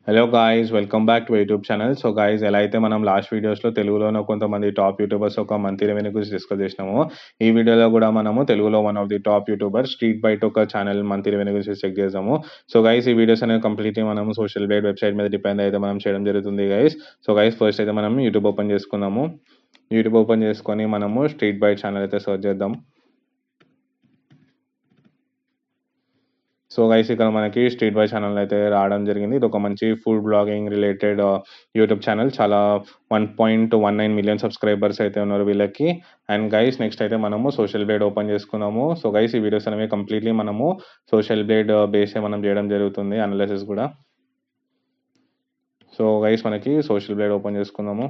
Hello guys, welcome back to YouTube channel. So guys, ఎలా అయితే మనం లాస్ట్ వీడియోస్లో తెలుగులోనే కొంతమంది టాప్ యూట్యూబర్స్ ఒక మంత్లీ రెవెన్యూ గురించి డిస్కస్ చేసినాము. ఈ వీడియోలో కూడా మనము తెలుగులో one of the top YouTuber Street Byte ఒక ఛానల్ మంత్లీ రెవెన్యూ గురించి చెక్ చేద్దాము. సో గైస్, ఈ వీడియోస్ అనేది కంప్లీట్లీ మనము సోషల్ బ్లేడ్ వెబ్సైట్ మీద డిపెండ్ అయితే మనం చేయడం జరుగుతుంది గైస్. సో గైస్, ఫస్ట్ అయితే మనం యూట్యూబ్ ఓపెన్ చేసుకుందాము. యూట్యూబ్ ఓపెన్ చేసుకొని మనము స్ట్రీట్ బైట్ ఛానల్ అయితే సర్చ్ చేద్దాం. సో గైస్, ఇక్కడ మనకి స్ట్రీట్ బై ఛానల్ అయితే రావడం జరిగింది. ఇది ఒక మంచి food blogging related YouTube channel. చాలా 1.19 మిలియన్ సబ్స్క్రైబర్స్ అయితే ఉన్నారు వీళ్ళకి. అండ్ గైస్, నెక్స్ట్ అయితే మనము సోషల్ బ్లేడ్ ఓపెన్ చేసుకున్నాము. సో గైస్, ఈ వీడియోస్ అనేవి కంప్లీట్లీ మనము సోషల్ బ్లేడ్ బేసే మనం చేయడం జరుగుతుంది, అనాలిసిస్ కూడా. సో గైస్, మనకి సోషల్ బ్లేడ్ ఓపెన్ చేసుకుందాము.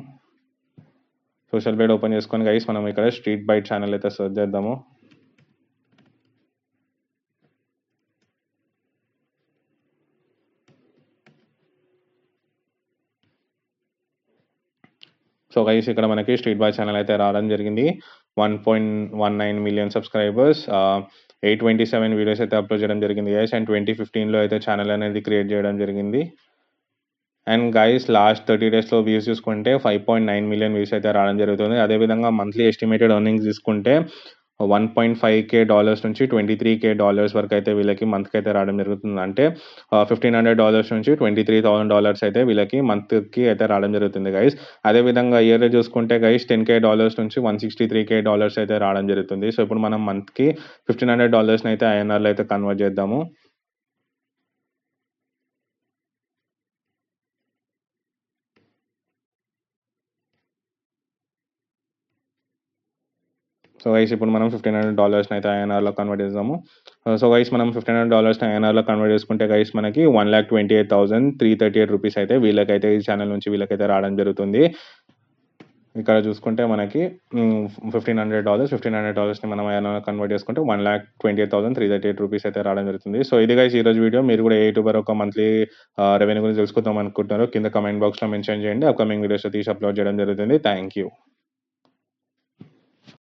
సోషల్ బ్లేడ్ ఓపెన్ చేసుకొని గైస్, మనం ఇక్కడ స్ట్రీట్ బైట్ ఛానల్ అయితే సర్చ్ చేద్దాము. సో గైస్, ఇక్కడ మనకి స్ట్రీట్ బాయ్ ఛానల్ అయితే రావడం జరిగింది. 1.19 మిలియన్ సబ్స్క్రైబర్స్, 827 వీడియోస్ అయితే అప్లోడ్ చేయడం జరిగింది గైస్. అండ్ 2015లో అయితే ఛానల్ అనేది క్రియేట్ చేయడం జరిగింది. అండ్ గైస్, లాస్ట్ 30 డేస్లో వ్యూస్ చూసుకుంటే 5.9 మిలియన్ వ్యూస్ అయితే రావడం జరుగుతుంది. అదేవిధంగా మంత్లీ ఎస్టిమేటెడ్ ఎర్నింగ్స్ తీసుకుంటే $1.5K నుంచి $23K వరకు అయితే వీళ్ళకి మంత్కి అయితే రావడం జరుగుతుంది. అంటే $1,500 నుంచి $23,000 అయితే వీళ్ళకి మంత్కి అయితే రావడం జరుగుతుంది గైస్. అదేవిధంగా ఇయర్ చూసుకుంటే గైస్ $10K నుంచి $163K అయితే రావడం జరుగుతుంది. సో ఇప్పుడు మనం మంత్కి $1,500 అయితే INRలో అయితే కన్వర్ట్ చేద్దాము. సో గైస్, ఇప్పుడు మనం $1,500 అయితే INRలో కన్వర్ట్ చేద్దాము. సో గైస్, మనం $1,500 INRలో కన్వర్ట్ చేసుకుంటే గైస్ మనకి 1,28,338 రూపీస్ అయితే వీళ్ళకైతే ఈ ఛానల్ నుంచి వీళ్ళకైతే రావడం జరుగుతుంది. ఇక్కడ చూసుకుంటే మనకి $1,500ని మనం INRలో కన్వర్ట్ చేసుకుంటే 1,28,338 రూపీస్ అయితే రావడం జరుగుతుంది. సో ఇది గైస్ ఈరోజు వీడియో. మీరు కూడా ఏ యూట్యూబర్ ఒక మంత్లీ రెవెన్యూ గురించి తెలుసుకుందాం అనుకుంటున్నారో కింద కమెంట్ బాక్స్లో మెన్షన్ చేయండి. అప్కమింగ్ వీడియోస్ తీసి అప్లోడ్ చేయడం జరుగుతుంది. Thank you.